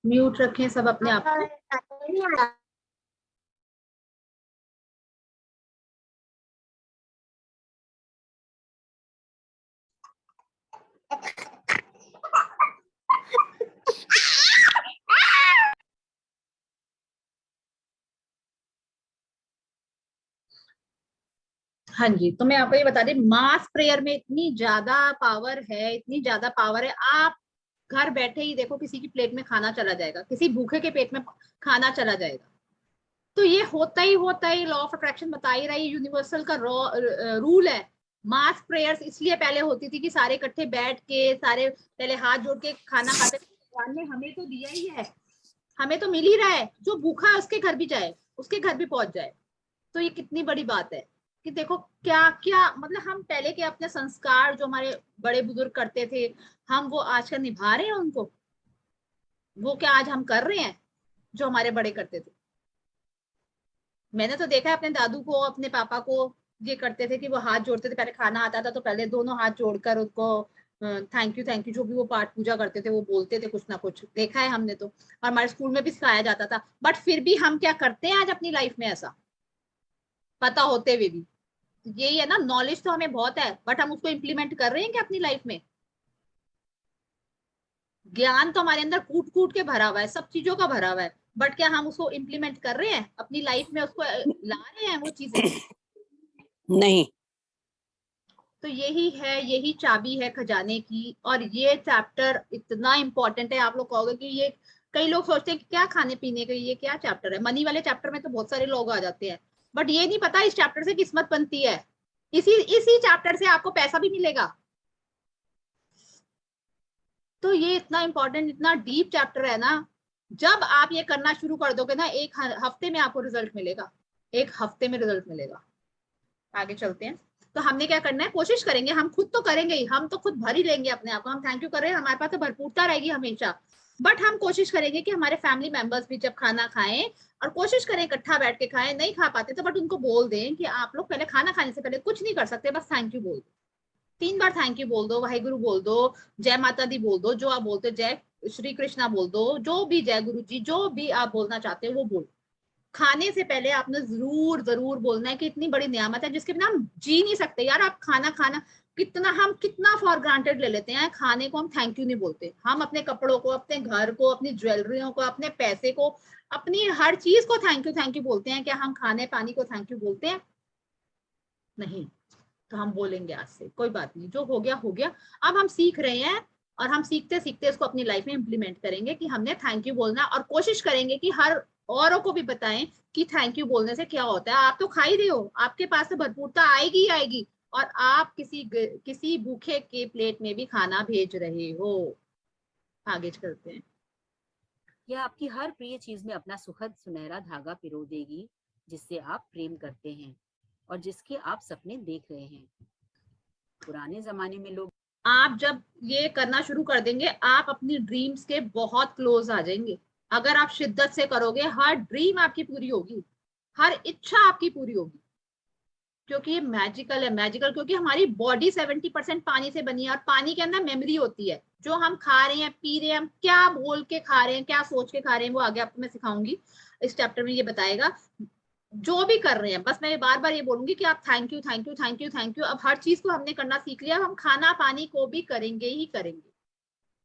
Mute रखें सब अपने आप को। हाँ जी, तो मैं आपको ये बता दें, मास प्रेयर में इतनी ज्यादा पावर है, इतनी ज्यादा पावर है। आप घर बैठे ही देखो, किसी की प्लेट में खाना चला जाएगा, किसी भूखे के पेट में खाना चला जाएगा। तो ये होता ही लॉ ऑफ अट्रैक्शन बता ही रहा है, यूनिवर्सल का रूल है। मास प्रेयर्स इसलिए पहले होती थी कि सारे इकट्ठे बैठ के, सारे पहले हाथ जोड़ के खाना खाते थे। भगवान ने हमें तो दिया ही है, हमें तो मिल ही रहा है, जो भूखा है उसके घर भी जाए, उसके घर भी पहुंच जाए। तो ये कितनी बड़ी बात है कि देखो क्या क्या मतलब, हम पहले के अपने संस्कार जो हमारे बड़े बुजुर्ग करते थे, हम वो आज का निभा रहे हैं उनको? वो क्या आज हम कर रहे हैं जो हमारे बड़े करते थे? मैंने तो देखा है अपने दादू को, अपने पापा को, ये करते थे कि वो हाथ जोड़ते थे, पहले खाना आता था तो पहले दोनों हाथ जोड़कर उसको थैंक यू जो भी वो पाठ पूजा करते थे वो बोलते थे, कुछ ना कुछ देखा है हमने तो, और हमारे स्कूल में भी सिखाया जाता था। बट फिर भी हम क्या करते हैं आज अपनी लाइफ में ऐसा, पता होते हुए भी? यही है ना, नॉलेज तो हमें बहुत है, बट हम उसको इम्प्लीमेंट कर रहे हैं क्या अपनी लाइफ में? ज्ञान तो हमारे अंदर कूट कूट के भरा हुआ है, सब चीजों का भरा हुआ है, बट क्या हम उसको इम्प्लीमेंट कर रहे हैं अपनी लाइफ में, उसको ला रहे हैं वो चीजें? नहीं। तो यही है, यही चाबी है खजाने की। और ये चैप्टर इतना इंपॉर्टेंट है, आप लोग कहोगे कि ये, कई लोग सोचते हैं कि क्या खाने पीने का ये क्या चैप्टर है, मनी वाले चैप्टर में तो बहुत सारे लोग आ जाते हैं, बट ये नहीं पता इस चैप्टर से किस्मत बनती है, इसी इसी चैप्टर से आपको पैसा भी मिलेगा। तो ये इतना इंपॉर्टेंट, इतना डीप चैप्टर है ना। जब आप ये करना शुरू कर दोगे ना, एक हफ्ते में आपको रिजल्ट मिलेगा, एक हफ्ते में रिजल्ट मिलेगा। आगे चलते हैं। तो हमने क्या करना है, कोशिश करेंगे, हम खुद तो करेंगे ही, हम तो खुद भर ही लेंगे अपने आप को, हम थैंक यू कर रहे हैं, हमारे पास तो भरपूरता रहेगी हमेशा। बट हम कोशिश करेंगे कि हमारे फैमिली मेंबर्स भी जब खाना खाएं, और कोशिश करें इकट्ठा बैठ के खाएं, नहीं खा पाते तो बट उनको बोल दें कि आप लोग पहले खाना खाने से पहले कुछ नहीं कर सकते, बस थैंक यू बोल दो, 3 बार थैंक यू बोल दो, वाहिगुरु बोल दो, जय माता दी बोल दो, जो आप बोलते हो, जय श्री कृष्णा बोल दो, जो भी, जय गुरु जी, जो भी आप बोलना चाहते हो वो बोल। खाने से पहले आपने जरूर जरूर बोलना है कि इतनी बड़ी नियामत है जिसके बिना हम जी नहीं सकते यार। आप खाना खाना कितना, हम कितना फॉर ग्रांटेड ले लेते हैं खाने को, हम थैंक यू नहीं बोलते। हम अपने कपड़ों को, अपने घर को, अपनी ज्वेलरियों को, अपने पैसे को, अपनी हर चीज को थैंक यू बोलते हैं। क्या हम खाने पानी को थैंक यू बोलते हैं? नहीं। तो हम बोलेंगे आज से, कोई बात नहीं, जो हो गया हो गया। अब हम सीख रहे हैं, और हम सीखते सीखते इसको अपनी लाइफ में इंप्लीमेंट करेंगे कि हमने थैंक यू बोलना, और कोशिश करेंगे कि हर औरों को भी बताएं कि थैंक यू बोलने से क्या होता है। आप तो खा ही रहे हो, आपके पास तो भरपूरता आएगी ही आएगी, और आप किसी भूखे के प्लेट में भी खाना भेज रहे हो। आगे चलते हैं। यह आपकी हर प्रिय चीज में अपना सुखद सुनहरा धागा पिरो देगी, जिससे आप प्रेम करते हैं और जिसके आप सपने देख रहे हैं। पुराने जमाने में लोग, आप जब ये करना शुरू कर देंगे, आप अपनी ड्रीम्स के बहुत क्लोज आ जाएंगे। अगर आप शिद्दत से करोगे, हर ड्रीम आपकी पूरी होगी, हर इच्छा आपकी पूरी होगी। क्योंकि ये मैजिकल है, मैजिकल क्योंकि हमारी बॉडी 70% पानी से बनी है, और पानी के अंदर मेमोरी होती है। जो हम खा रहे हैं, पी रहे हैं, हम क्या बोल के खा रहे हैं, क्या सोच के खा रहे हैं, वो आगे आपको मैं सिखाऊंगी, इस चैप्टर में ये बताएगा। जो भी कर रहे हैं, बस मैं बार बार ये बोलूंगी कि आप thank you thank you thank you thank you. अब हर चीज को हमने करना सीख लिया, हम खाना पानी को भी करेंगे ही करेंगे।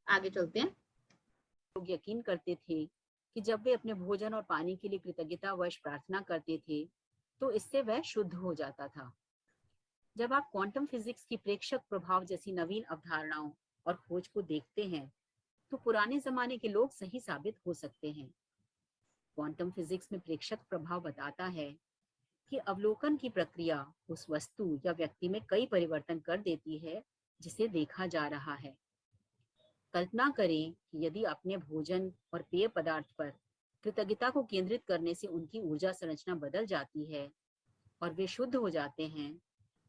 आगे चलते हैं। लोग यकीन करते थे कि जब वे अपने भोजन और पानी के लिए कृतज्ञतावश प्रार्थना करते थे, तो इससे वह शुद्ध हो जाता था। जब आप क्वांटम फिजिक्स की प्रेक्षक प्रभाव जैसी नवीन अवधारणाओं और खोज को देखते हैं, तो पुराने जमाने के लोग सही साबित हो सकते हैं। क्वांटम फिजिक्स में प्रेक्षक प्रभाव बताता है कि अवलोकन की प्रक्रिया उस वस्तु या व्यक्ति में कई परिवर्तन कर देती है जिसे देखा जा रहा है। कल्पना करें कि यदि अपने भोजन और पेय पदार्थ पर कृतज्ञता को केंद्रित करने से उनकी ऊर्जा संरचना बदल जाती है और वे शुद्ध हो जाते हैं,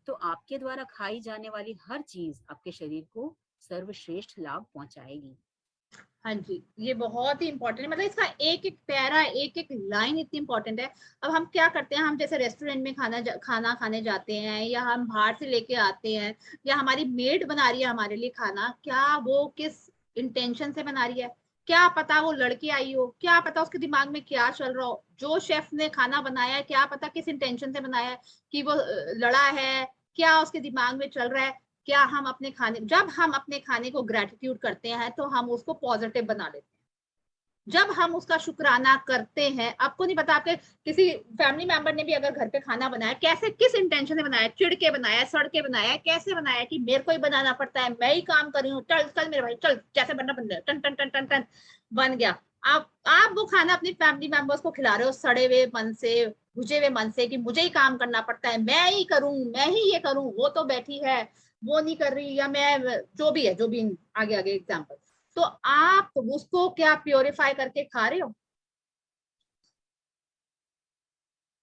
तो आपके द्वारा खाई जाने वाली हर चीज आपके शरीर को सर्वश्रेष्ठ लाभ पहुंचाएगी। हाँ जी, ये बहुत ही इंपॉर्टेंट है, मतलब इसका एक एक पैरा, एक एक लाइन इतनी इंपॉर्टेंट है। अब हम क्या करते हैं, हम जैसे रेस्टोरेंट में खाना खाने जाते हैं, या हम बाहर से लेके आते हैं, या हमारी मेड बना रही है हमारे लिए खाना, क्या वो किस इंटेंशन से बना रही है? क्या पता वो लड़की आई हो, क्या पता उसके दिमाग में क्या चल रहा हो, जो शेफ ने खाना बनाया है क्या पता किस इंटेंशन से बनाया है, कि वो लड़ा है, क्या उसके दिमाग में चल रहा है। क्या हम अपने खाने, जब हम अपने खाने को ग्रेटिट्यूड करते हैं तो हम उसको पॉजिटिव बना लेते हैं। जब हम उसका शुक्राना करते हैं, आपको नहीं पता आपके किसी फैमिली मेंबर ने भी अगर घर पे खाना बनाया, कैसे किस इंटेंशन से बनाया, चिढ़ के बनाया, सड़ के बनाया, कैसे बनाया कि मेरे को ही बनाना पड़ता है, मैं ही काम कर रही हूँ, चल चल मेरे भाई चल, जैसे बनना बन गया, टन टन टन टन टन बन गया। आप वो खाना अपनी फैमिली मेंबर्स को खिला रहे हो सड़े हुए मन से, भुजे हुए मन से, कि मुझे ही काम करना पड़ता है, मैं ही करूं, मैं ही ये करूं, वो तो बैठी है वो नहीं कर रही, या मैं, जो भी है, जो भी आगे आगे एग्जाम्पल। तो आप उसको क्या प्योरीफाई करके खा रहे हो,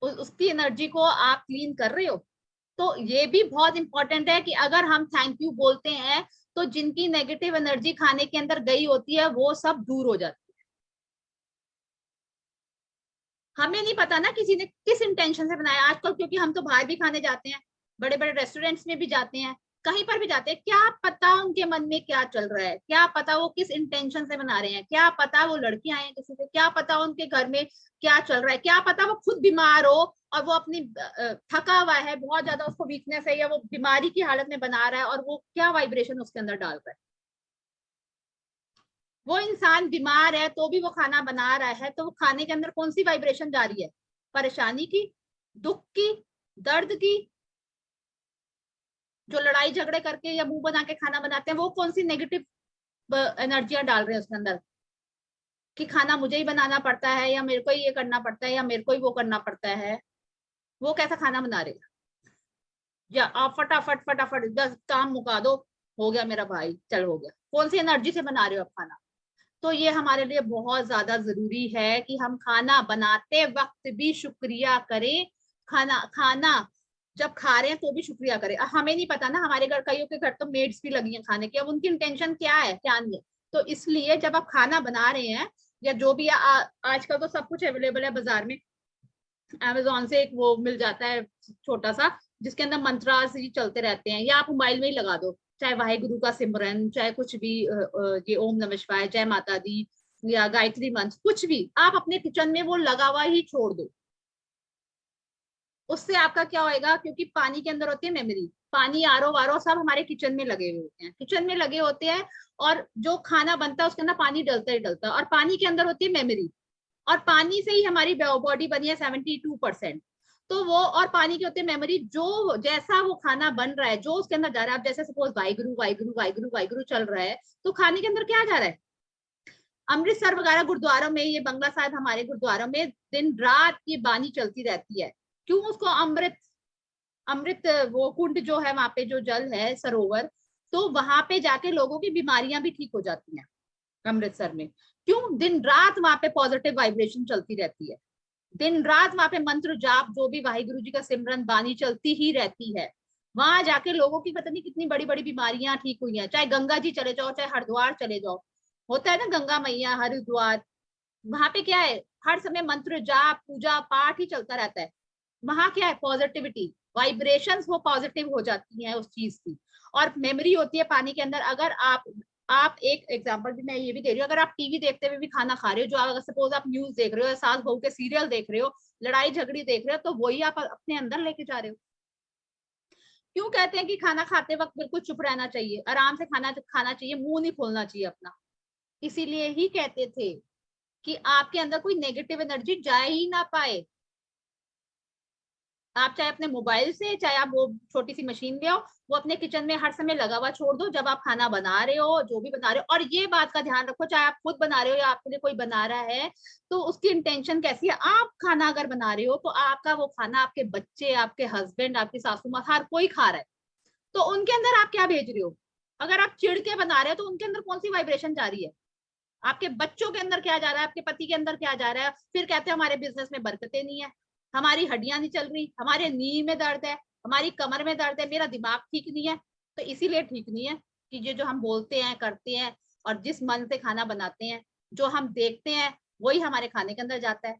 उसकी एनर्जी को आप क्लीन कर रहे हो। तो ये भी बहुत इंपॉर्टेंट है कि अगर हम थैंक यू बोलते हैं तो जिनकी नेगेटिव एनर्जी खाने के अंदर गई होती है वो सब दूर हो जाती है। हमें नहीं पता ना किसी ने किस इंटेंशन से बनाया। आजकल क्योंकि हम तो बाहर भी खाने जाते हैं, बड़े बड़े रेस्टोरेंट्स में भी जाते हैं, कहीं पर भी जाते हैं, क्या पता उनके मन में क्या चल रहा है, क्या पता वो किस इंटेंशन से बना रहे हैं, क्या पता वो लड़की आए हैं किसी से, क्या पता उनके घर में क्या चल रहा है, क्या पता वो खुद बीमार हो और वो अपनी थका हुआ है, बहुत ज्यादा उसको वीकनेस है, या वो बीमारी की हालत में बना रहा है और वो क्या वाइब्रेशन उसके अंदर डाल रहा है। वो इंसान बीमार है तो भी वो खाना बना रहा है, तो वो खाने के अंदर कौन सी वाइब्रेशन जा रही है, परेशानी की, दुख की, दर्द की। जो लड़ाई झगड़े करके या मुंह बना के खाना बनाते हैं वो कौन सी नेगेटिव एनर्जियां डाल रहे हैं उसके अंदर, कि खाना मुझे ही बनाना पड़ता है, या मेरे को ही ये करना पड़ता है, या मेरे को ही वो करना पड़ता है। वो कैसा खाना बना रहे हैं, या आप फटाफट फटाफट 10 काम मुका दो, हो गया मेरा भाई, चल हो गया, कौन सी एनर्जी से बना रहे हो आप खाना। तो ये हमारे लिए बहुत ज्यादा जरूरी है कि हम खाना बनाते वक्त भी शुक्रिया करें। खाना खाना जब खा रहे हैं तो भी शुक्रिया करें। हमें नहीं पता ना, हमारे घर, कईयों के घर तो मेड्स भी लगी हैं खाने की, अब उनकी इंटेंशन क्या है क्या नहीं है। तो इसलिए जब आप खाना बना रहे हैं, या जो भी आजकल तो सब कुछ अवेलेबल है बाजार में, अमेजोन से एक वो मिल जाता है छोटा सा, जिसके अंदर मंत्रास ही चलते रहते हैं, या आप मोबाइल में ही लगा दो, चाहे वाहिगुरु का सिमरन, चाहे कुछ भी, ये ओम नमः शिवाय, जय माता दी, या गायत्री मंत्र, कुछ भी आप अपने किचन में वो लगा हुआ ही छोड़ दो। उससे आपका क्या होएगा, क्योंकि पानी के अंदर होती है मेमोरी, पानी आरो वारो सब हमारे किचन में लगे हुए होते हैं, किचन में लगे होते हैं, और जो खाना बनता है उसके अंदर पानी डलता ही डलता है, और पानी के अंदर होती है मेमोरी, और पानी से ही हमारी बॉडी बनी है 72%। तो वो, और पानी की होती है मेमोरी, जो जैसा वो खाना बन रहा है, जो उसके अंदर जा रहा है, अब जैसे सपोज वाहिगुरु वाहिगुरु वाहिगुरु वाहिगुरु चल रहा है, तो खाने के अंदर क्या जा रहा है। अमृतसर वगैरह गुरुद्वारों में, ये बंगला साहिब हमारे गुरुद्वारों में दिन रात की बानी चलती रहती है। क्यों, उसको अमृत, अमृत वो कुंड जो है वहां पे, जो जल है सरोवर, तो वहां पे जाके लोगों की बीमारियां भी ठीक हो जाती हैं अमृतसर में। क्यों, दिन रात वहां पे पॉजिटिव वाइब्रेशन चलती रहती है, दिन रात वहां पे मंत्र जाप, जो भी वाहिगुरु जी का सिमरन बानी चलती ही रहती है। वहां जाके लोगों की पता नहीं कितनी बड़ी बड़ी बीमारियां ठीक हुई हैं। चाहे गंगा जी चले जाओ, चाहे हरिद्वार चले जाओ, होता है ना गंगा मैया हरिद्वार, वहां पे क्या है, हर समय मंत्र जाप पूजा पाठ ही चलता रहता है। वहां क्या है, पॉजिटिविटी, वाइब्रेशंस वो पॉजिटिव हो जाती हैं उस चीज की। और मेमोरी होती है पानी के अंदर। अगर आप एक एग्जांपल भी मैं ये भी दे रही हूँ, अगर आप टीवी देखते हुए भी खाना खा रहे हो, जो अगर सपोज आप न्यूज देख रहे हो, सास बहू के सीरियल देख रहे हो, लड़ाई झगड़ी देख रहे हो, तो वही आप अपने अंदर लेके जा रहे हो। क्यों कहते हैं कि खाना खाते वक्त बिल्कुल चुप रहना चाहिए, आराम से खाना खाना चाहिए, मुंह नहीं खोलना चाहिए अपना। इसीलिए ही कहते थे कि आपके अंदर कोई नेगेटिव एनर्जी जा ही ना पाए। आप चाहे अपने मोबाइल से, चाहे आप वो छोटी सी मशीन ले आओ, वो अपने किचन में हर समय लगा हुआ छोड़ दो, जब आप खाना बना रहे हो, जो भी बना रहे हो। और ये बात का ध्यान रखो, चाहे आप खुद बना रहे हो या आपके लिए कोई बना रहा है, तो उसकी इंटेंशन कैसी है। आप खाना अगर बना रहे हो तो आपका वो खाना आपके बच्चे, आपके हस्बैंड, आपकी सासू माँ, हर कोई खा रहा है, तो उनके अंदर आप क्या भेज रहे हो। अगर आप चिढ़ के बना रहे हो तो उनके अंदर कौन सी वाइब्रेशन जा रही है, आपके बच्चों के अंदर क्या जा रहा है, आपके पति के अंदर क्या जा रहा है। फिर कहते हैं हमारे बिजनेस में बरकतें नहीं है, हमारी हड्डियां नहीं चल रही, हमारे नी में दर्द है, हमारी कमर में दर्द है, मेरा दिमाग ठीक नहीं है। तो इसीलिए ठीक नहीं है कि ये जो हम बोलते हैं करते हैं, और जिस मन से खाना बनाते हैं, जो हम देखते हैं वही हमारे खाने के अंदर जाता है।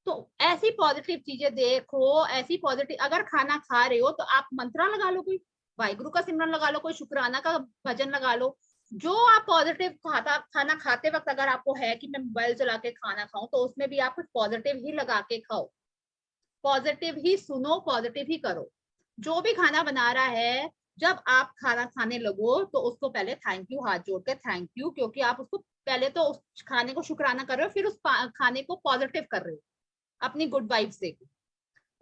तो ऐसी पॉजिटिव चीजें देखो, ऐसी पॉजिटिव, अगर खाना खा रहे हो तो आप मंत्रा लगा लो, कोई वाहिगुरु का सिमरन लगा लो, कोई शुक्राना का भजन लगा लो, जो आप पॉजिटिव खाना खाते वक्त अगर आपको है कि मैं मोबाइल चला के खाना खाऊं, तो उसमें भी आप कुछ पॉजिटिव ही लगा के खाओ, पॉजिटिव ही सुनो, पॉजिटिव ही करो। जो भी खाना बना रहा है, जब आप खाना खाने लगो तो उसको पहले थैंक यू, हाथ जोड़ के थैंक यू, क्योंकि आप उसको पहले तो उस खाने को शुक्राना कर रहे हो, फिर उस खाने को पॉजिटिव कर रहे हो अपनी गुड वाइब्स से।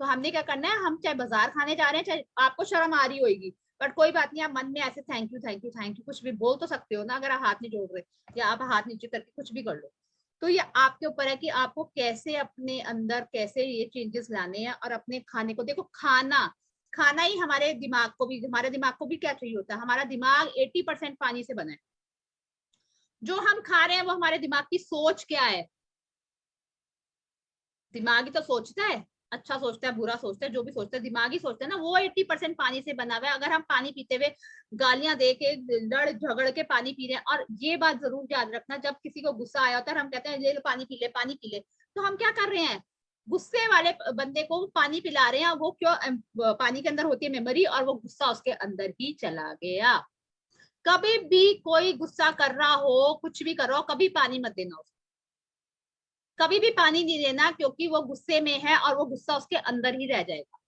तो हमने क्या करना है, हम चाहे बाजार खाने जा रहे हैं, चाहे आपको शर्म आ रही होगी, बट कोई बात नहीं, आप मन में ऐसे thank you thank you thank you कुछ भी बोल तो सकते हो ना, अगर आप हाथ नहीं जोड़ रहे, या आप हाथ नीचे करके कुछ भी कर लो। तो ये आपके ऊपर है कि आपको कैसे अपने अंदर कैसे ये चेंजेस लाने हैं, और अपने खाने को देखो, खाना खाना ही हमारे दिमाग को भी क्या चाहिए होता है, हमारा दिमाग 80% पानी से बना है। जो हम खा रहे हैं वो हमारे दिमाग की सोच क्या है, दिमाग ही तो सोचता है, अच्छा सोचता है, बुरा सोचता है, जो भी सोचता है दिमाग ही सोचता है ना, वो 80% पानी से बना हुआ है। अगर हम पानी पीते हुए गालियां दे के लड़ झगड़ के पानी पी रहे हैं, और ये बात जरूर याद रखना, जब किसी को गुस्सा आया होता है, हम कहते हैं ले लो पानी पी ले, पानी पी ले, तो हम क्या कर रहे हैं, गुस्से वाले बंदे को पानी पिला रहे हैं। वो क्यों, पानी के अंदर होती है मेमोरी, और वो गुस्सा उसके अंदर ही चला गया। कभी भी कोई गुस्सा कर रहा हो, कुछ भी कर रहा हो, कभी पानी मत देना उसको, कभी भी पानी नहीं देना, क्योंकि वो गुस्से में है और वो गुस्सा उसके अंदर ही रह जाएगा,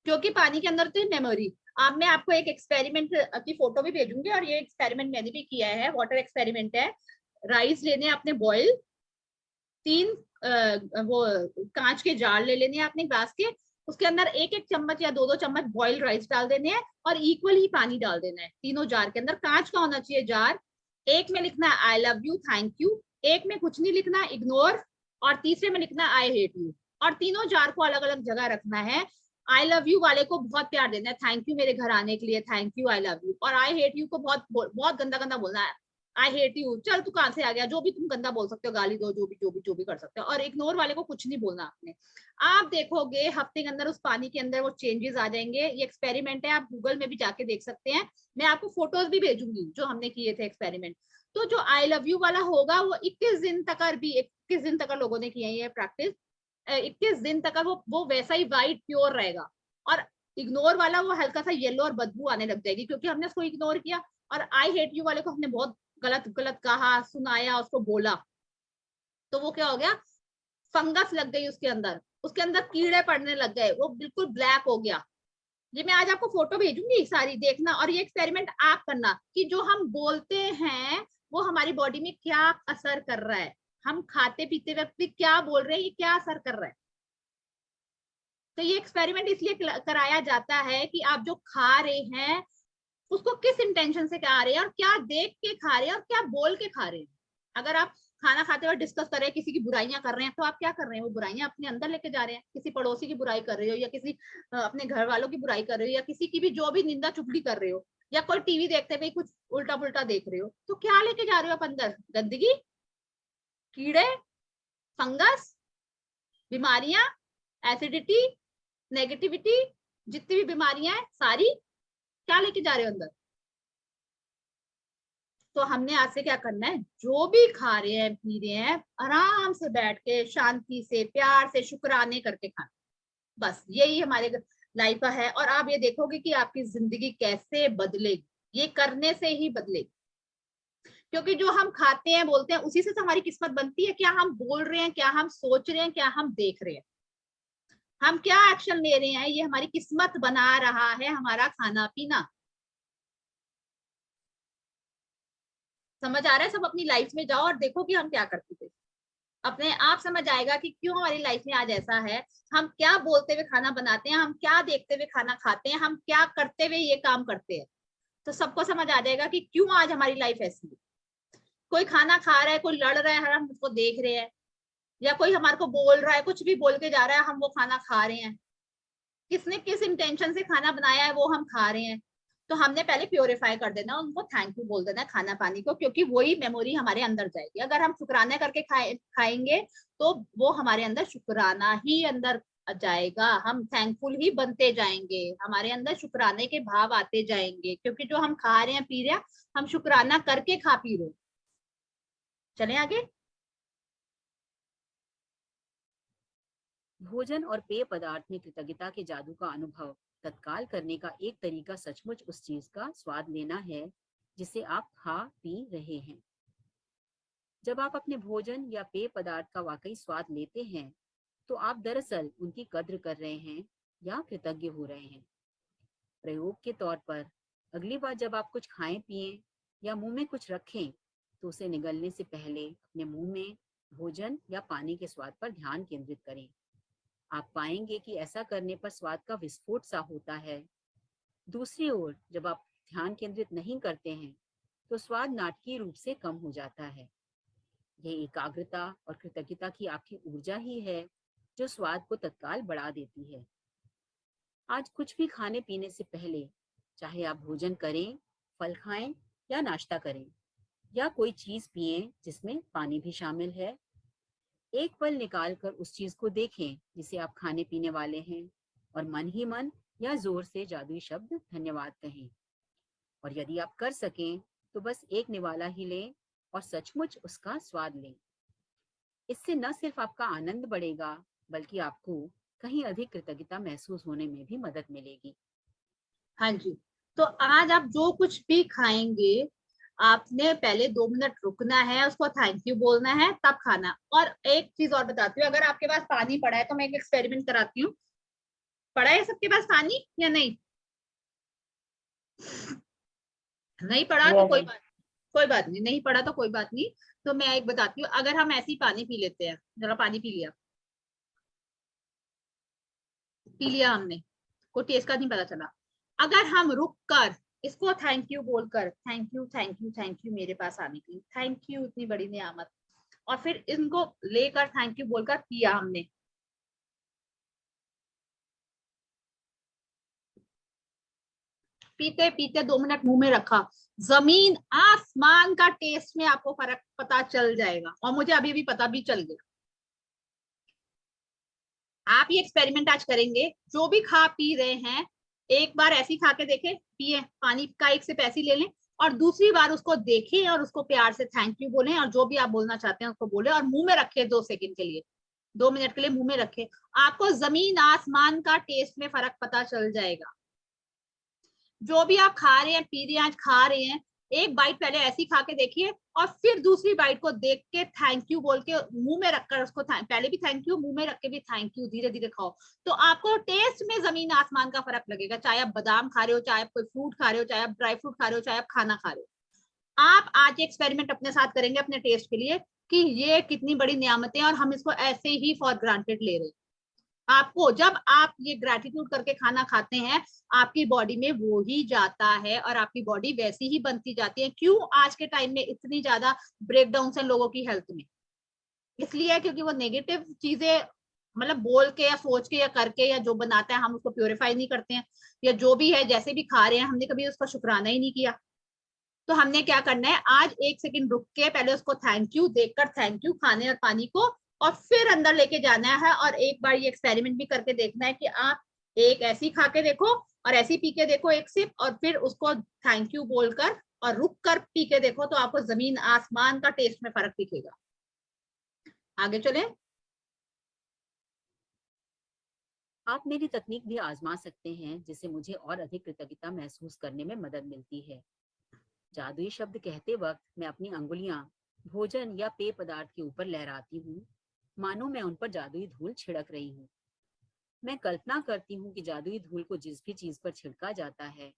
क्योंकि पानी के अंदर तो मेमोरी। अब मैं आपको एक एक्सपेरिमेंट की फोटो भी भेजूंगी, और ये एक्सपेरिमेंट मैंने भी किया है, वाटर एक्सपेरिमेंट है। राइस लेने अपने बॉयल, 3 वो कांच के जार ले लेने हैं अपने ग्लास के, उसके अंदर 1-1 चम्मच या 2-2 चम्मच बॉइल्ड राइस डाल देने हैं, और इक्वल ही पानी डाल देना है तीनों जार के अंदर। कांच का होना चाहिए जार। एक में लिखना है I love you thank you, एक में कुछ नहीं लिखना, इग्नोर, और तीसरे में लिखना आई हेट यू। और तीनों जार को अलग अलग जगह रखना है। आई लव यू वाले को बहुत प्यार देना है, थैंक यू मेरे घर आने के लिए, thank you, I love you. और आई हेट यू को बहुत बहुत गंदा गंदा बोलना है, आई हेट यू, चल तू कहां से आ गया, जो भी तुम गंदा बोल सकते हो, गाली दो, जो भी कर सकते हो। और इग्नोर वाले को कुछ नहीं बोलना आपने। आप देखोगे हफ्ते के अंदर उस पानी के अंदर वो चेंजेस आ जाएंगे। ये एक्सपेरिमेंट है, आप गूगल में भी जाके देख सकते हैं, मैं आपको फोटोज भी भेजूंगी जो हमने किए थे एक्सपेरिमेंट। तो जो आई लव यू वाला होगा वो 21 दिन तक, भी 21 दिन तक लोगों ने किया ये प्रैक्टिस, 21 दिन तक वो वैसा ही वाइट प्योर रहेगा। और इग्नोर वाला वो हल्का सा येलो और बदबू आने लग जाएगी, क्योंकि हमने उसको इग्नोर किया। और आई हेट यू वाले को हमने बहुत गलत गलत कहा, सुनाया, उसको बोला, तो वो क्या हो गया, फंगस लग गई उसके अंदर, उसके अंदर कीड़े पड़ने लग गए, वो बिल्कुल ब्लैक हो गया। ये मैं आज आपको फोटो भेजूंगी सारी, देखना। और ये एक्सपेरिमेंट आप करना कि जो हम बोलते हैं वो हमारी बॉडी में क्या असर कर रहा है, हम खाते पीते वक्त भी क्या बोल रहे हैं, ये क्या असर कर रहा है। तो ये एक्सपेरिमेंट इसलिए कराया जाता है कि आप जो खा रहे हैं उसको किस इंटेंशन से खा रहे हैं, और क्या देख के खा रहे हैं, और क्या बोल के खा रहे हैं। अगर आप खाना खाते हुए डिस्कस कर रहे हैं, किसी की बुराइयां कर रहे हैं, तो आप क्या कर रहे हैं, वो बुराइयां अपने अंदर लेके जा रहे हैं। किसी पड़ोसी की बुराई कर रहे हो, या किसी अपने घर वालों की बुराई कर रहे हो, या किसी की भी जो भी निंदा चुगली कर रहे हो, या कोई टीवी देखते हुए कुछ उल्टा पुल्टा देख रहे हो, तो क्या लेके जा रहे हो आप अंदर, गंदगी, कीड़े, फंगस, बीमारियां, एसिडिटी, नेगेटिविटी, जितनी भी बीमारियां हैं सारी, क्या लेके जा रहे हो अंदर। तो हमने आज से क्या करना है, जो भी खा रहे हैं पी रहे हैं, आराम से बैठ के शांति से प्यार से शुक्राने करके खाना, बस यही हमारे लाइफ का है। और आप ये देखोगे कि आपकी जिंदगी कैसे बदलेगी, ये करने से ही बदलेगी। क्योंकि जो हम खाते हैं बोलते हैं उसी से तो हमारी किस्मत बनती है। क्या हम बोल रहे हैं, क्या हम सोच रहे हैं, क्या हम देख रहे हैं, हम क्या एक्शन ले रहे हैं, ये हमारी किस्मत बना रहा है, हमारा खाना पीना। समझ आ रहा है सब। अपनी लाइफ में जाओ और देखो कि हम क्या करते थे, अपने आप समझ आएगा कि क्यों हमारी लाइफ में आज ऐसा है। हम क्या बोलते हुए खाना बनाते हैं, हम क्या देखते हुए खाना खाते हैं, हम क्या करते हुए ये काम करते हैं, तो सबको समझ आ जाएगा कि क्यों आज हमारी लाइफ ऐसी है। कोई खाना खा रहा है, कोई लड़ रहा है, हम उसको देख रहे हैं, या कोई हमारे को बोल रहा है, कुछ भी बोल के जा रहा है, हम वो खाना खा रहे हैं। किसने किस इंटेंशन से खाना बनाया है वो हम खा रहे हैं। तो हमने पहले प्योरीफाई कर देना, उनको थैंक यू बोल देना है खाना पानी को, क्योंकि वही मेमोरी हमारे अंदर जाएगी। अगर हम शुक्राना करके खाएंगे तो वो हमारे अंदर शुक्राना ही अंदर जाएगा, हम थैंकफुल ही बनते जाएंगे, हमारे अंदर शुक्राने के भाव आते जाएंगे, क्योंकि जो हम खा रहे हैं पी रहे हैं, हम शुक्राना करके खा पी रहे। चले आगे। भोजन और पेय पदार्थ में कृतज्ञता के जादू का अनुभव तत्काल करने का एक तरीका सचमुच उस चीज का स्वाद लेना है जिसे आप खा पी रहे हैं। जब आप अपने भोजन या पेय पदार्थ का वाकई स्वाद लेते हैं तो आप दरअसल उनकी कद्र कर रहे हैं या कृतज्ञ हो रहे हैं। प्रयोग के तौर पर अगली बार जब आप कुछ खाएं पिएं या मुंह में कुछ रखें तो उसे निगलने से पहले अपने मुंह में भोजन या पानी के स्वाद पर ध्यान केंद्रित करें। आप पाएंगे कि ऐसा करने पर स्वाद का विस्फोट सा होता है। दूसरी ओर जब आप ध्यान केंद्रित नहीं करते हैं तो स्वाद नाटकीय रूप से कम हो जाता है। यह एकाग्रता और कृतज्ञता की आपकी ऊर्जा ही है जो स्वाद को तत्काल बढ़ा देती है। आज कुछ भी खाने पीने से पहले, चाहे आप भोजन करें, फल खाएं या नाश्ता करें या कोई चीज पिएं जिसमें पानी भी शामिल है, एक पल निकाल कर उस चीज को देखें जिसे आप खाने पीने वाले हैं और मन ही मन या जोर से जादुई शब्द धन्यवाद कहें। और यदि आप कर सकें तो बस एक निवाला ही लें और सचमुच उसका स्वाद लें। इससे न सिर्फ आपका आनंद बढ़ेगा बल्कि आपको कहीं अधिक कृतज्ञता महसूस होने में भी मदद मिलेगी। हाँ जी, तो आज आप जो कुछ भी खाएंगे आपने पहले 2 मिनट रुकना है, उसको थैंक यू बोलना है, तब खाना। और एक चीज और बताती हूँ, अगर आपके पास पानी पड़ा है तो मैं एक एक्सपेरिमेंट कराती हूँ। पड़ा है सबके पास पानी या नहीं? नहीं पड़ा तो कोई बात नहीं, नहीं पड़ा तो कोई बात नहीं। तो मैं एक बताती हूँ, अगर हम ऐसे ही पानी पी लेते हैं, जरा पानी पी लिया हमने, कोई टेस्ट का नहीं पता चला। अगर हम रुक कर इसको थैंक यू बोलकर, thank you thank you thank you मेरे पास आने की, थैंक यू इतनी बड़ी नियामत, और फिर इनको लेकर थैंक यू बोलकर पिया हमने, पीते पीते 2 मिनट मुंह में रखा, जमीन आसमान का टेस्ट में आपको फर्क पता चल जाएगा। और मुझे अभी भी पता भी चल गया। आप ये एक्सपेरिमेंट आज करेंगे, जो भी खा पी रहे हैं एक बार ऐसी खा के देखें, पिए पानी का एक सिप ऐसी ले लें, और दूसरी बार उसको देखें और उसको प्यार से थैंक यू बोलें, और जो भी आप बोलना चाहते हैं उसको बोले, और मुंह में रखे 2 सेकंड के लिए, 2 मिनट के लिए मुंह में रखे। आपको जमीन आसमान का टेस्ट में फर्क पता चल जाएगा। जो भी आप खा रहे हैं पी रहे हैं आज खा रहे हैं, एक बाइट पहले ऐसी खा के देखिए, और फिर दूसरी बाइट को देख के थैंक यू बोल के मुंह में रखकर उसको पहले भी थैंक यू, मुंह में रख के भी थैंक यू, धीरे धीरे खाओ। तो आपको टेस्ट में जमीन आसमान का फर्क लगेगा। चाहे आप बादाम खा रहे हो, चाहे आप कोई फ्रूट खा रहे हो, चाहे आप ड्राई फ्रूट खा रहे हो, चाहे आप खाना खा रहे हो। आप आज एक्सपेरिमेंट अपने साथ करेंगे अपने टेस्ट के लिए कि ये कितनी बड़ी नियामतें, और हम इसको ऐसे ही फॉर ग्रांटेड ले रहे हैं। आपको जब आप ये ग्रेटिट्यूड करके खाना खाते हैं, आपकी बॉडी में वो ही जाता है और आपकी बॉडी वैसी ही बनती जाती है। क्यों आज के टाइम में इतनी ज्यादा ब्रेकडाउन है लोगों की हेल्थ में? इसलिए क्योंकि वो नेगेटिव चीजें मतलब बोल के या सोच के या करके या जो बनाता है हम उसको प्योरीफाई नहीं करते हैं, या जो भी है जैसे भी खा रहे हैं हमने कभी उसका शुक्राना ही नहीं किया। तो हमने क्या करना है, आज 1 सेकंड रुक के पहले उसको थैंक यू देखकर, थैंक यू खाने और पानी को, और फिर अंदर लेके जाना है। और एक बार ये एक्सपेरिमेंट भी करके देखना है कि आप एक ऐसी खा के देखो और ऐसी पी के देखो एक सिप, और फिर उसको थैंक यू बोलकर और रुक कर पी के देखो, तो आपको जमीन आसमान का टेस्ट में फर्क दिखेगा। आगे चले। आप मेरी तकनीक भी आजमा सकते हैं जिससे मुझे और अधिक कृतज्ञता महसूस करने में मदद मिलती है। जादुई शब्द कहते वक्त मैं अपनी अंगुलियां भोजन या पेय पदार्थ के ऊपर लहराती हूँ, मानो मैं उन पर जादुई धूल छिड़क रही हूँ। मैं कल्पना करती हूँ कि जादुई धूल को जिस भी चीज पर छिड़का जाता है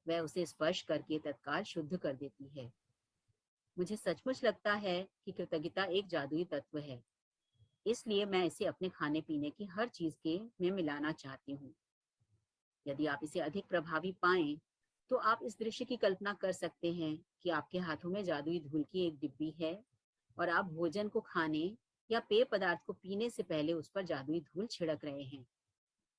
वह उसे स्पर्श करके तत्काल शुद्ध कर देती है। मुझे सचमुच लगता है कि कृतज्ञता एक जादुई तत्व है, इसलिए मैं इसे अपने खाने पीने की हर चीज के में मिलाना चाहती हूँ। यदि आप इसे अधिक प्रभावी पाएं तो आप इस दृश्य की कल्पना कर सकते हैं कि आपके हाथों में जादुई धूल की एक डिब्बी है और आप भोजन को खाने या पेय पदार्थ को पीने से पहले उस पर जादुई धूल छिड़क रहे हैं।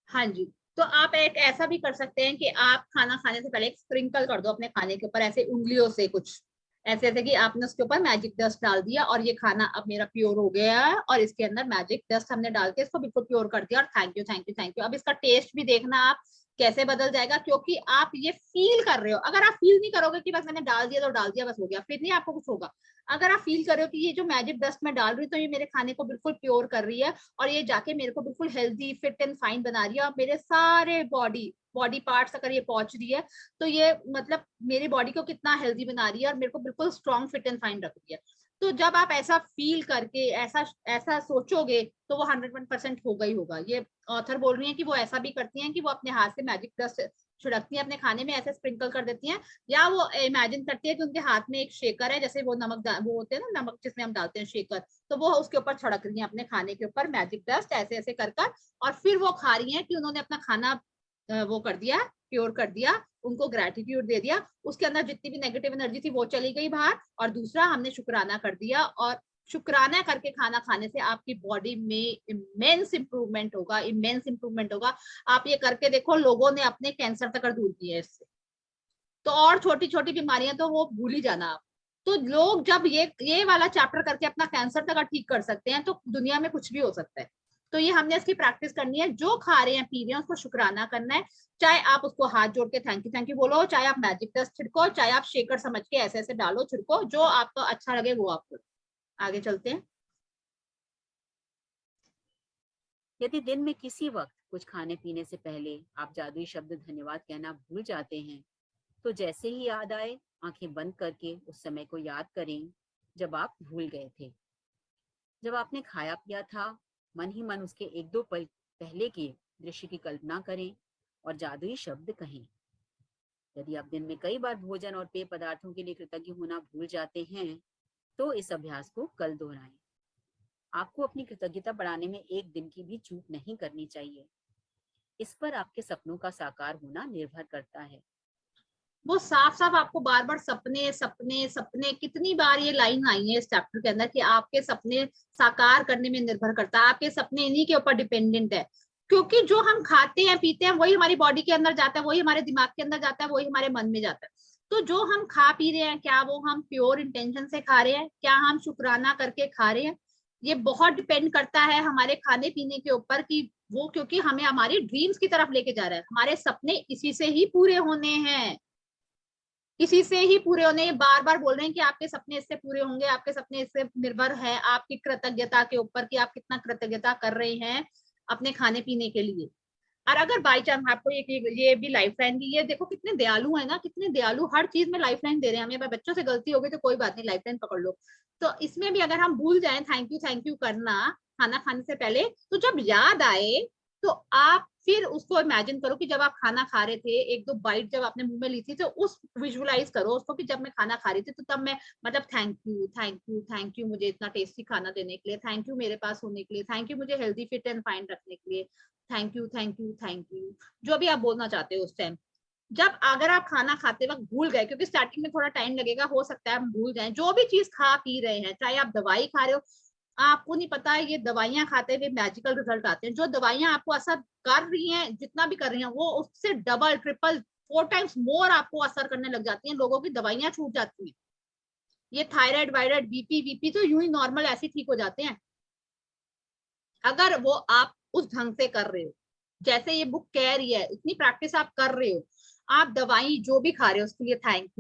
हाँ जी, तो आप एक ऐसा भी कर सकते हैं कि आप खाना खाने से पहले एक स्प्रिंकल कर दो अपने खाने के ऊपर, ऐसे उंगलियों से कुछ ऐसे ऐसे कि आपने उसके ऊपर मैजिक डस्ट डाल दिया, और ये खाना अब मेरा प्योर हो गया है, और इसके अंदर मैजिक डस्ट हमने डाल के इसको बिल्कुल प्योर कर दिया, और thank you thank you thank you. अब इसका टेस्ट भी देखना आप कैसे बदल जाएगा, क्योंकि आप ये फील कर रहे हो। अगर आप फील नहीं करोगे कि बस मैंने डाल दिया तो डाल दिया बस हो गया, फिर नहीं आपको कुछ होगा। अगर आप फील कर रहे हो कि ये जो मैजिक डस्ट मैं डाल रही हूँ तो ये मेरे खाने को बिल्कुल प्योर कर रही है, और ये जाके मेरे को बिल्कुल हेल्दी फिट एंड फाइन बना रही है, और मेरे सारे बॉडी बॉडी पार्ट्स अगर ये पहुंच रही है तो ये मतलब मेरी बॉडी को कितना हेल्दी बना रही है और मेरे को बिल्कुल स्ट्रॉन्ग फिट एंड फाइन रख रही है। तो जब आप ऐसा फील करके ऐसा ऐसा सोचोगे तो वो 101% होगा ही होगा। ये ऑथर बोल रही है कि वो ऐसा भी करती हैं कि वो अपने हाथ से मैजिक डस्ट छिड़कती हैं अपने खाने में, ऐसे स्प्रिंकल कर देती हैं, या वो इमेजिन करती है कि उनके हाथ में एक शेकर है, जैसे वो नमक वो होते हैं ना नमक जिसमें हम डालते हैं शेकर, तो वो उसके ऊपर छिड़क रही हैं अपने खाने के ऊपर मैजिक डस्ट ऐसे ऐसे कर कर, और फिर वो खा रही हैं कि उन्होंने अपना खाना वो कर दिया, प्योर कर दिया, उनको ग्रेटिट्यूड दे दिया, उसके अंदर जितनी भी नेगेटिव एनर्जी थी वो चली गई बाहर, और दूसरा हमने शुक्राना कर दिया। और शुक्राना करके खाना खाने से आपकी बॉडी में इमेंस इंप्रूवमेंट होगा, इमेंस इंप्रूवमेंट होगा। आप ये करके देखो, लोगों ने अपने कैंसर तक दूर किए हैं इससे। तो और छोटी छोटी बीमारियां तो वो भूल ही जाना आप। तो लोग जब ये वाला चैप्टर करके अपना कैंसर तक ठीक कर सकते हैं तो दुनिया में कुछ भी हो सकता है। तो ये हमने इसकी प्रैक्टिस करनी है, जो खा रहे हैं पी रहे हैं उसको शुक्राना करना है, चाहे आप उसको हाथ जोड़ के थैंक यू बोलो, चाहे आप मैजिक डस्ट छिड़को, चाहे आप शेकर समझ के ऐसे ऐसे डालो छिड़को, जो आपको अच्छा लगे वो आप करो। आगे चलते हैं। यदि दिन में किसी वक्त कुछ खाने पीने से पहले आप जादुई शब्द धन्यवाद कहना भूल जाते हैं, तो जैसे ही याद आए आंखें बंद करके उस समय को याद करें जब आप भूल गए थे। जब आपने खाया पिया था, मन ही मन उसके एक दो पल पहले के दृश्य की कल्पना करें और जादुई शब्द कहें। यदि आप दिन में कई बार भोजन और पेय पदार्थों के लिए कृतज्ञ होना भूल जाते हैं, तो इस अभ्यास को कल दोहराएं। आपको अपनी कृतज्ञता बढ़ाने में एक दिन की भी चूक नहीं करनी चाहिए। इस पर आपके सपनों का साकार होना निर्भर करता है। वो साफ साफ आपको बार बार सपने सपने सपने, कितनी बार ये लाइन आई है इस चैप्टर के अंदर कि आपके सपने साकार करने में निर्भर करता है, आपके सपने इन्हीं के ऊपर डिपेंडेंट है। क्योंकि जो हम खाते हैं पीते हैं वही हमारी बॉडी के अंदर जाता है, वही हमारे दिमाग के अंदर जाता है, वही हमारे मन में जाता है। तो जो हम खा पी रहे हैं, क्या वो हम प्योर इंटेंशन से खा रहे हैं, क्या हम शुक्राना करके खा रहे हैं, ये बहुत डिपेंड करता है हमारे खाने पीने के ऊपर कि वो, क्योंकि हमें हमारी ड्रीम्स की तरफ लेके जा रहा है। हमारे सपने इसी से ही पूरे होने हैं, इसी से ही पूरे होने। ये बार बार बोल रहे हैं कि आपके सपने इससे पूरे होंगे, आपके सपने इससे निर्भर है आपकी कृतज्ञता के ऊपर कि आप कितना कृतज्ञता कर रहे हैं अपने खाने पीने के लिए। और अगर बाई चांस आपको ये भी लाइफ लाइन की, ये देखो कितने दयालु है ना, कितने दयालु, हर चीज में लाइफ लाइन दे रहे हैं हमें। बच्चों से गलती हो गई तो कोई बात नहीं, लाइफ लाइन पकड़ लो। तो इसमें भी अगर हम भूल जाए थैंक यू करना खाना खाने से पहले, तो जब याद आए तो आप फिर उसको इमेजिन करो कि जब आप खाना खा रहे थे, एक दो बाइट जब आपने मुंह में ली थी, तो उस विजुअलाइज करो उसको कि जब मैं खाना खा रही थी तो तब मैं मतलब थैंक यू मुझे इतना टेस्टी खाना देने के लिए, थैंक यू मेरे पास होने के लिए, थैंक यू मुझे हेल्दी फिट एंड फाइन रखने के लिए, थैंक यू जो भी आप बोलना चाहते हो उस टाइम। जब अगर आप खाना खाते वक्त भूल गए, क्योंकि स्टार्टिंग में थोड़ा टाइम लगेगा, हो सकता है हम भूल जाएं, जो भी चीज खा पी रहे हैं, चाहे आप दवाई खा रहे हो, आपको नहीं पता है ये दवाइयां खाते हुए मैजिकल रिजल्ट आते हैं। जो दवाइयां आपको असर कर रही हैं, जितना भी कर रही हैं, वो उससे डबल ट्रिपल 4 टाइम्स मोर आपको असर करने लग जाती हैं, लोगों की दवाइयां छूट जाती हैं। ये थायराइड वायराइड बीपी वीपी तो यूं ही नॉर्मल ऐसे ठीक हो जाते हैं, अगर वो आप उस ढंग से कर रहे हो। जैसे ये बुक कह रही है, इतनी प्रैक्टिस आप कर रहे हो, आप दवाई जो भी खा रहे हो उसके लिए थैंक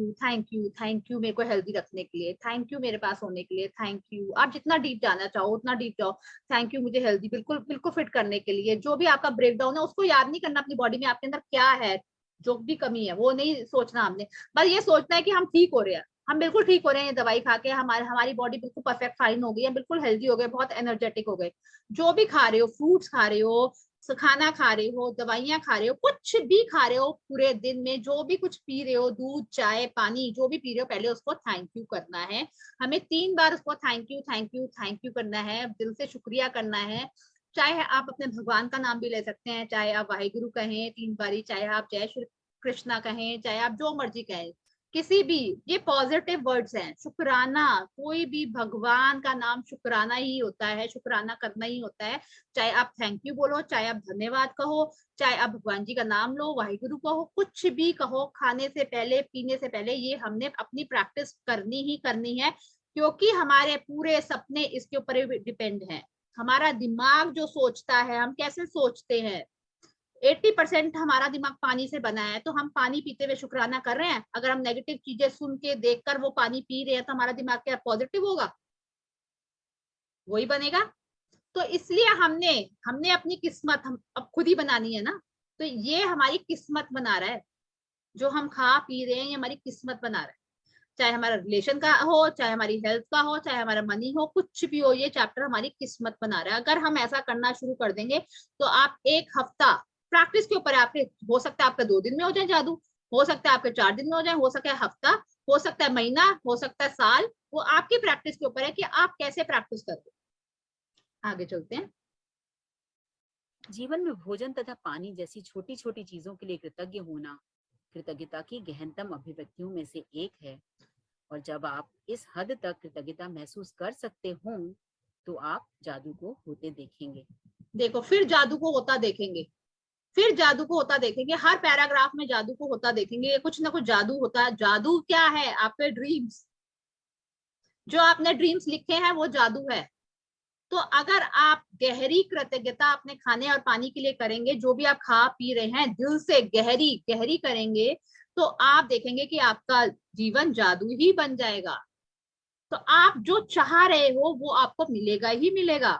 यू मेरे को हेल्दी रखने के लिए, थैंक यू मेरे पास होने के लिए, थैंक यू। आप जितना डीप जाना चाहो उतना डीप जाओ, थैंक यू मुझे हेल्दी बिल्कुल बिल्कुल फिट करने के लिए। जो भी आपका ब्रेक डाउन है उसको याद नहीं करना, अपनी बॉडी में आपके अंदर क्या है, जो भी कमी है वो नहीं सोचना हमने, बस ये सोचना है कि हम ठीक हो रहे हैं, हम बिल्कुल ठीक हो रहे हैं, ये दवाई खा के हमारी बॉडी बिल्कुल परफेक्ट फाइन हो गई है, बिल्कुल हेल्दी हो गए, बहुत एनर्जेटिक हो गए। जो भी खा रहे हो, फ्रूट्स खा रहे हो, खाना खा रहे हो, दवाइयां खा रहे हो, कुछ भी खा रहे हो पूरे दिन में, जो भी कुछ पी रहे हो, दूध चाय पानी जो भी पी रहे हो, पहले उसको थैंक यू करना है। हमें 3 बार उसको थैंक यू करना है, दिल से शुक्रिया करना है। चाहे आप अपने भगवान का नाम भी ले सकते हैं, चाहे आप वाहिगुरु कहें 3 बारी, चाहे आप जय श्री कृष्णा कहें, चाहे आप जो मर्जी कहें, किसी भी, ये पॉजिटिव वर्ड्स हैं। शुक्राना, कोई भी भगवान का नाम शुक्राना ही होता है, शुक्राना करना ही होता है। चाहे आप थैंक यू बोलो, चाहे आप धन्यवाद कहो, चाहे आप भगवान जी का नाम लो, वाहिगुरु कहो, कुछ भी कहो, खाने से पहले पीने से पहले, ये हमने अपनी प्रैक्टिस करनी ही करनी है। क्योंकि हमारे पूरे सपने इसके ऊपर डिपेंड है। हमारा दिमाग जो सोचता है, हम कैसे सोचते हैं, 80% हमारा दिमाग पानी से बना है। तो हम पानी पीते हुए शुक्राना कर रहे हैं, अगर हम नेगेटिव चीजें सुन के देखकर वो पानी पी रहे हैं तो हमारा दिमाग क्या पॉजिटिव होगा, वही बनेगा। तो इसलिए हमने हमने अपनी किस्मत हम अब खुद ही बनानी है ना। तो ये हमारी किस्मत बना रहा है, जो हम खा पी रहे हैं ये हमारी किस्मत बना रहा है। चाहे हमारा रिलेशन का हो, चाहे हमारी हेल्थ का हो, चाहे हमारा मनी हो, कुछ भी हो, ये चैप्टर हमारी किस्मत बना रहा है। अगर हम ऐसा करना शुरू कर देंगे तो आप एक हफ्ता प्रैक्टिस के ऊपर है आपके, हो सकता है आपका 2 दिन में हो जाए जादू, हो सकता है आपके 4 दिन में हो जाए, हो सकता है हफ्ता, हो सकता है महीना, हो सकता है साल। वो आपकी प्रैक्टिस के ऊपर है कि आप कैसे प्रैक्टिस कर रहे हो। आगे चलते हैं। जीवन में भोजन तथा पानी जैसी छोटी छोटी चीजों के लिए कृतज्ञ होना कृतज्ञता की गहनतम अभिव्यक्तियों में से एक है। और जब आप इस हद तक कृतज्ञता महसूस कर सकते हो तो आप जादू को होते देखेंगे। देखो, फिर जादू को होता देखेंगे, फिर जादू को होता देखेंगे। हर पैराग्राफ में जादू को होता देखेंगे, कुछ ना कुछ जादू होता है। जादू क्या है? आपके ड्रीम्स, जो आपने ड्रीम्स लिखे हैं वो जादू है। तो अगर आप गहरी कृतज्ञता अपने खाने और पानी के लिए करेंगे, जो भी आप खा पी रहे हैं दिल से गहरी गहरी करेंगे, तो आप देखेंगे कि आपका जीवन जादू ही बन जाएगा। तो आप जो चाह रहे हो वो आपको मिलेगा ही मिलेगा।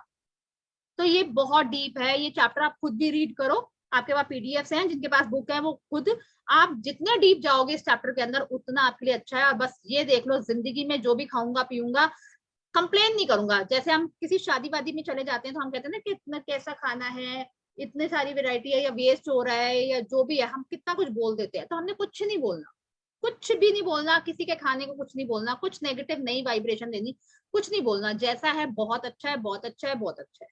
तो ये बहुत डीप है ये चैप्टर, आप खुद भी रीड करो। आपके पास पीडीएफ हैं, जिनके पास बुक है वो खुद, आप जितने डीप जाओगे इस चैप्टर के अंदर उतना आपके लिए अच्छा है। और बस ये देख लो, जिंदगी में जो भी खाऊंगा पीऊंगा कंप्लेन नहीं करूंगा। जैसे हम किसी शादी वादी में चले जाते हैं तो हम कहते हैं ना कि इतना कैसा खाना है, इतनी सारी वैरायटी है, या वेस्ट हो रहा है, या जो भी है, हम कितना कुछ बोल देते हैं। तो हमने कुछ नहीं बोलना, कुछ भी नहीं बोलना, किसी के खाने को कुछ नहीं बोलना, कुछ नेगेटिव नहीं वाइब्रेशन देनी, कुछ नहीं बोलना। जैसा है बहुत अच्छा है, बहुत अच्छा है, बहुत अच्छा है।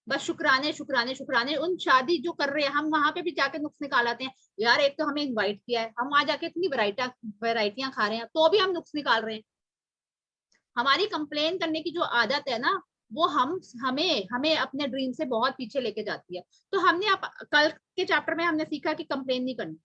बस शुक्राने शुक्राने शुक्राने। उन शादी जो कर रहे हैं हम वहां पे भी जाके नुक्स निकाल आते हैं। यार एक तो हमें इनवाइट किया है, हम वहां जाके इतनी वैरायटियां खा रहे हैं, तो भी हम नुक्स निकाल रहे हैं। हमारी कंप्लेन करने की जो आदत है ना, वो हमें हमें अपने ड्रीम से बहुत पीछे लेके जाती है। तो हमने कल के चैप्टर में हमने सीखा कि कंप्लेन नहीं करनी,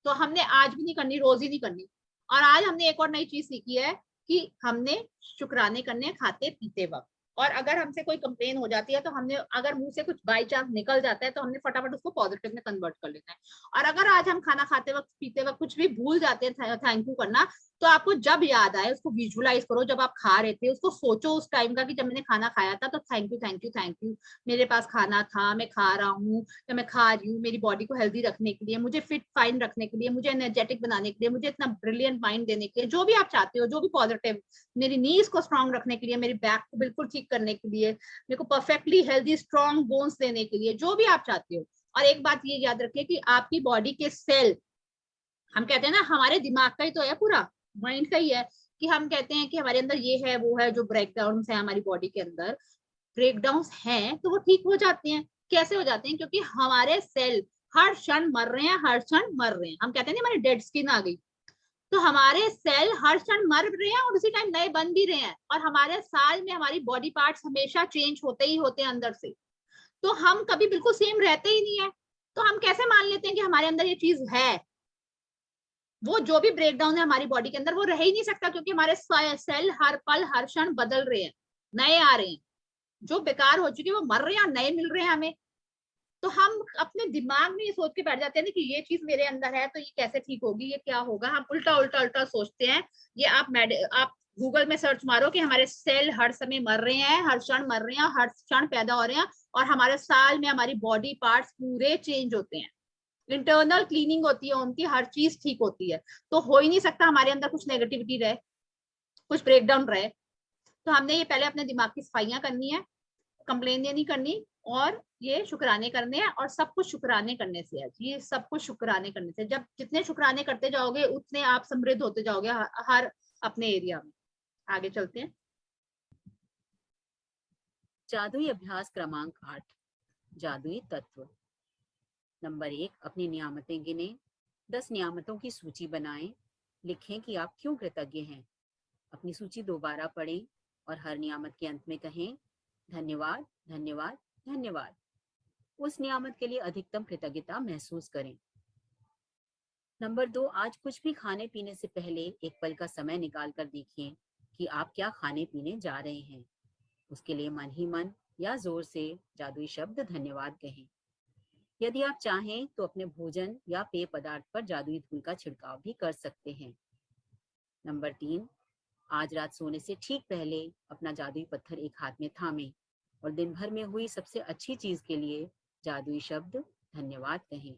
तो हमने आज भी नहीं करनी, रोज ही नहीं करनी। और आज हमने एक और नई चीज सीखी है कि हमने शुक्राने करने खाते पीते वक्त। और अगर हमसे कोई कंप्लेन हो जाती है तो हमने, अगर मुंह से कुछ बाई चांस निकल जाता है तो हमने फटाफट उसको पॉजिटिव में कन्वर्ट कर लेना है। और अगर आज हम खाना खाते वक्त पीते वक्त कुछ भी भूल जाते हैं थैंक यू करना, तो आपको जब याद आए उसको विजुलाइज करो, जब आप खा रहे थे उसको सोचो उस टाइम का कि जब मैंने खाना खाया था तो thank you thank you thank you, मेरे पास खाना था, मैं खा रहा हूँ या मैं खा रही हूँ, मेरी बॉडी को हेल्दी रखने के लिए, मुझे फिट फाइन रखने के लिए, मुझे एनर्जेटिक बनाने के लिए, मुझे इतना ब्रिलियंट माइंड देने के लिए, जो भी आप चाहते हो, जो भी पॉजिटिव, मेरी नीज को स्ट्रांग रखने के लिए, मेरी बैक को बिल्कुल ठीक करने के लिए, मेरे को परफेक्टली हेल्दी स्ट्रांग बोन्स देने के लिए, जो भी आप चाहते हो। और एक बात ये याद रखिए कि आपकी बॉडी के सेल, हम कहते हैं ना हमारे दिमाग का ही तो है पूरा, माइंड का ही है, कि हम कहते हैं कि हमारे अंदर ये है वो है, जो ब्रेकडाउन है हमारी बॉडी के अंदर, ब्रेकडाउन हैं तो वो ठीक हो जाते हैं। कैसे हो जाते हैं? क्योंकि हमारे सेल हर क्षण मर रहे हैं, हर क्षण मर रहे हैं। हम कहते हैं ना हमारी डेड स्किन आ गई, तो हमारे सेल हर क्षण मर रहे हैं और उसी टाइम नए बन भी रहे हैं। और हमारे साल में हमारी बॉडी पार्ट्स हमेशा चेंज होते ही होते हैं अंदर से, तो हम कभी बिल्कुल सेम रहते ही नहीं है। तो हम कैसे मान लेते हैं कि हमारे अंदर ये चीज है? वो जो भी ब्रेकडाउन है हमारी बॉडी के अंदर वो रह ही नहीं सकता, क्योंकि हमारे सेल हर पल हर क्षण बदल रहे हैं, नए आ रहे हैं। जो बेकार हो चुके वो मर रहे हैं, नए मिल रहे हैं हमें। तो हम अपने दिमाग में ये सोच के बैठ जाते हैं कि ये चीज मेरे अंदर है तो ये कैसे ठीक होगी, ये क्या होगा, हम उल्टा उल्टा उल्टा सोचते हैं। ये आप गूगल में सर्च मारो कि हमारे सेल हर समय मर रहे हैं, हर क्षण मर रहे हैं, हर क्षण पैदा हो रहे हैं, और हमारे साल में हमारी बॉडी पार्ट्स पूरे चेंज होते हैं, इंटरनल क्लीनिंग होती है उनकी, हर चीज ठीक होती है। तो हो ही नहीं सकता हमारे अंदर कुछ नेगेटिविटी रहे, कुछ ब्रेकडाउन रहे। तो हमने ये पहले अपने दिमाग की सफाइयां करनी है, कंप्लेन ये नहीं करनी, और ये शुक्राने करने हैं। और सब कुछ शुक्राने करने से है, ये सब कुछ शुक्राने करने से, जब जितने शुक्राने करते जाओगे उतने आप समृद्ध होते जाओगे हर अपने एरिया में। आगे चलते हैं। जादुई अभ्यास क्रमांक 8, जादुई तत्व। नंबर 1, अपनी नियामतें गिने। 10 नियामतों की सूची बनाएं। लिखें कि आप क्यों कृतज्ञ हैं। अपनी सूची दोबारा पढ़ें और हर नियामत के अंत में कहें धन्यवाद धन्यवाद धन्यवाद। उस नियामत के लिए अधिकतम कृतज्ञता महसूस करें। नंबर 2, आज कुछ भी खाने पीने से पहले एक पल का समय निकाल कर देखिए कि आप क्या खाने पीने जा रहे हैं। उसके लिए मन ही मन या जोर से जादुई शब्द धन्यवाद कहें। यदि आप चाहें तो अपने भोजन या पेय पदार्थ पर जादुई धूल का छिड़काव भी कर सकते हैं। नंबर 3, आज रात सोने से ठीक पहले अपना जादुई पत्थर एक हाथ में थामें और दिन भर में हुई सबसे अच्छी चीज के लिए जादुई शब्द धन्यवाद कहें।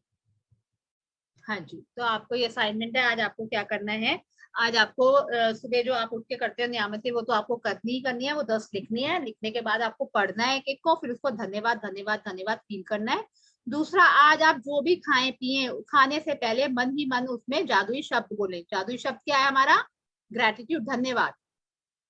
हाँ जी, तो आपको ये असाइनमेंट है। आज आपको क्या करना है, आज आपको सुबह जो आप उठ के करते हो नियमित, वो तो आपको करनी ही करनी है। वो 10 लिखनी है। लिखने के बाद आपको पढ़ना है एक एक को, फिर उसको धन्यवाद धन्यवाद धन्यवाद फील करना है। दूसरा, आज आप जो भी खाएं पिए, खाने से पहले मन ही मन उसमें जादुई शब्द बोले। जादुई शब्द क्या है हमारा? ग्रेटिट्यूड, धन्यवाद।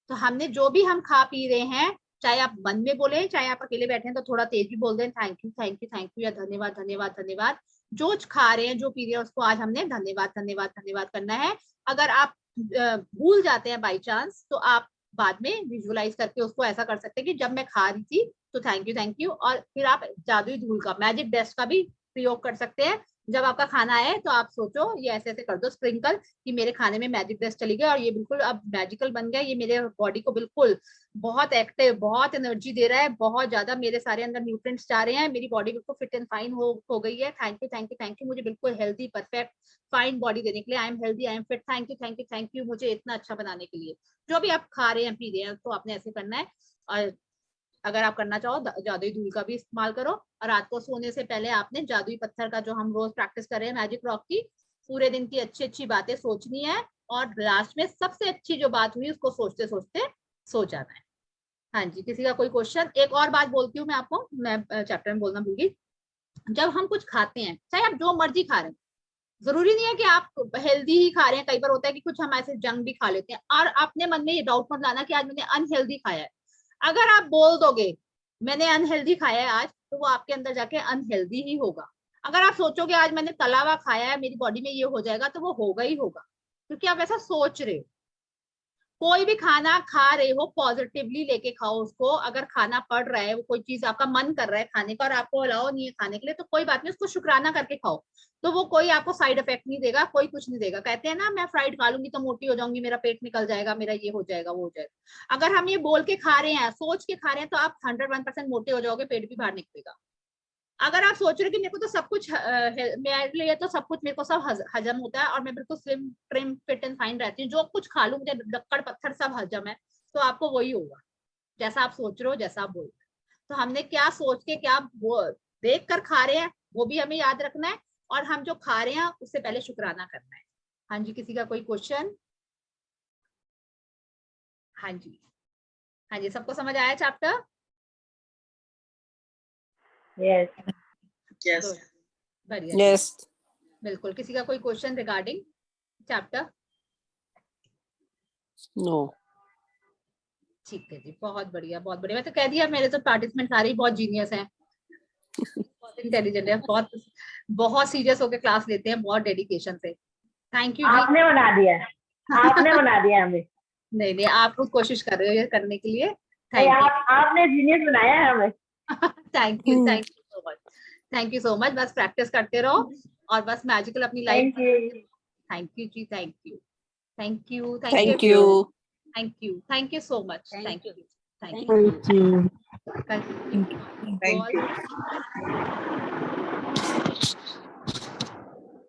तो हमने जो भी हम खा पी रहे हैं, चाहे आप मन में बोले, चाहे आप अकेले बैठे हैं तो थोड़ा तेज भी बोल दें, thank you thank you thank you, या धन्यवाद धन्यवाद धन्यवाद। जो खा रहे हैं, जो पी रहे हैं, उसको आज हमने धन्यवाद धन्यवाद धन्यवाद करना है। अगर आप भूल जाते हैं बाई चांस, तो आप बाद में विजुअलाइज करके उसको ऐसा कर सकते हैं कि जब मैं खा रही थी तो थैंक यू। और फिर आप जादुई धूल का, मैजिक डस्ट का भी प्रयोग कर सकते हैं। जब आपका खाना आए तो आप सोचो, ये ऐसे ऐसे कर दो स्प्रिंकल कि मेरे खाने में मैजिक डस्ट चली गई और ये बिल्कुल अब मैजिकल बन गया, ये मेरे बॉडी को बिल्कुल बहुत एक्टिव, बहुत एनर्जी दे रहा है, बहुत ज्यादा मेरे सारे अंदर न्यूट्रिएंट्स जा रहे हैं, मेरी बॉडी बिल्कुल फिट एंड फाइन हो गई है। Thank you thank you thank you, मुझे बिल्कुल हेल्दी परफेक्ट फाइन बॉडी देने के लिए। I am healthy, I am fit, thank you thank you thank you, मुझे इतना अच्छा बनाने के लिए। जो भी आप खा रहे हैं पी रहे हैं, तो आपने ऐसे करना है। और अगर आप करना चाहो जादुई धूल का भी इस्तेमाल करो। और रात को सोने से पहले आपने जादुई पत्थर का, जो हम रोज प्रैक्टिस कर रहे हैं मैजिक रॉक की, पूरे दिन की अच्छी अच्छी बातें सोचनी है और लास्ट में सबसे अच्छी जो बात हुई उसको सोचते सोचते सो जाना है। हाँ जी, किसी का कोई क्वेश्चन? एक और बात बोलती हूँ मैं आपको, मैं चैप्टर में बोलना भूल गई। जब हम कुछ खाते हैं, चाहे आप जो मर्जी खा रहे हैं, जरूरी नहीं है कि आप हेल्दी ही खा रहे हैं। कई बार होता है कि कुछ हम ऐसे जंक भी खा लेते हैं, और अपने मन में ये डाउट मत लाना कि आज मैंने अनहेल्दी खाया है। अगर आप बोल दोगे मैंने अनहेल्दी खाया है आज, तो वो आपके अंदर जाके अनहेल्दी ही होगा। अगर आप सोचोगे आज मैंने तला हुआ खाया है, मेरी बॉडी में ये हो जाएगा, तो वो होगा ही होगा, क्योंकि आप ऐसा सोच रहे हो। कोई भी खाना खा रहे हो, पॉजिटिवली लेके खाओ उसको। अगर खाना पड़ रहा है, वो कोई चीज आपका मन कर रहा है खाने का और आपको अलाउ नहीं है खाने के लिए, तो कोई बात नहीं, उसको शुक्राना करके खाओ। तो वो कोई आपको साइड इफेक्ट नहीं देगा, कोई कुछ नहीं देगा। कहते हैं ना, मैं फ्राइड खा लूंगी तो मोटी हो जाऊंगी, मेरा पेट निकल जाएगा, मेरा ये हो जाएगा, वो हो जाएगा। अगर हम ये बोल के खा रहे हैं, सोच के खा रहे हैं, तो आप 101% मोटे हो जाओगे, पेट भी बाहर निकलेगा। अगर आप सोच रहे हो कि मेरे को तो सब कुछ मेरे लिए तो सब कुछ, मेरे को सब हजम होता है और मैं बिल्कुल slim trim fit and fine रहती हूँ, जो कुछ खा लूं मुझे लक्कड़ पत्थर सब हजम है, तो आपको वही होगा जैसा आप सोच रहे हो, जैसा आप बोल रहे हो। तो हमने क्या सोच के, क्या देख कर खा रहे हैं, वो भी हमें याद रखना है। और हम जो खा रहे हैं उससे पहले शुक्राना करना है। हाँ जी, किसी का कोई क्वेश्चन? हाँ जी, हाँ जी, सबको समझ आया चैप्टर? यस यस बढ़िया, यस बिल्कुल। किसी का कोई क्वेश्चन रिगार्डिंग चैप्टर? नो ठीक है जी, बहुत बढ़िया बहुत बढ़िया। मैं तो कह दिया, मेरे तो पार्टिसिपेंट सारे ही बहुत जीनियस हैं, बहुत इंटेलिजेंट है, बहुत बहुत सीरियस होकर क्लास लेते हैं, बहुत डेडिकेशन से। थैंक यू जी। आपने बना दिया, आपने बना दिया हमें। नहीं नहीं, आप लोग कोशिश कर रहे हो ये करने के लिए, नहीं, थैंक यू। आपने जीनियस बनाया है हमें। Thank you so much, thank you so much. बस प्रैक्टिस करते रहो और बस मैजिकल अपनी life. Thank you, thank you जी, thank you thank you thank you thank you so much, thank you thank you thank you thank you. Thank you.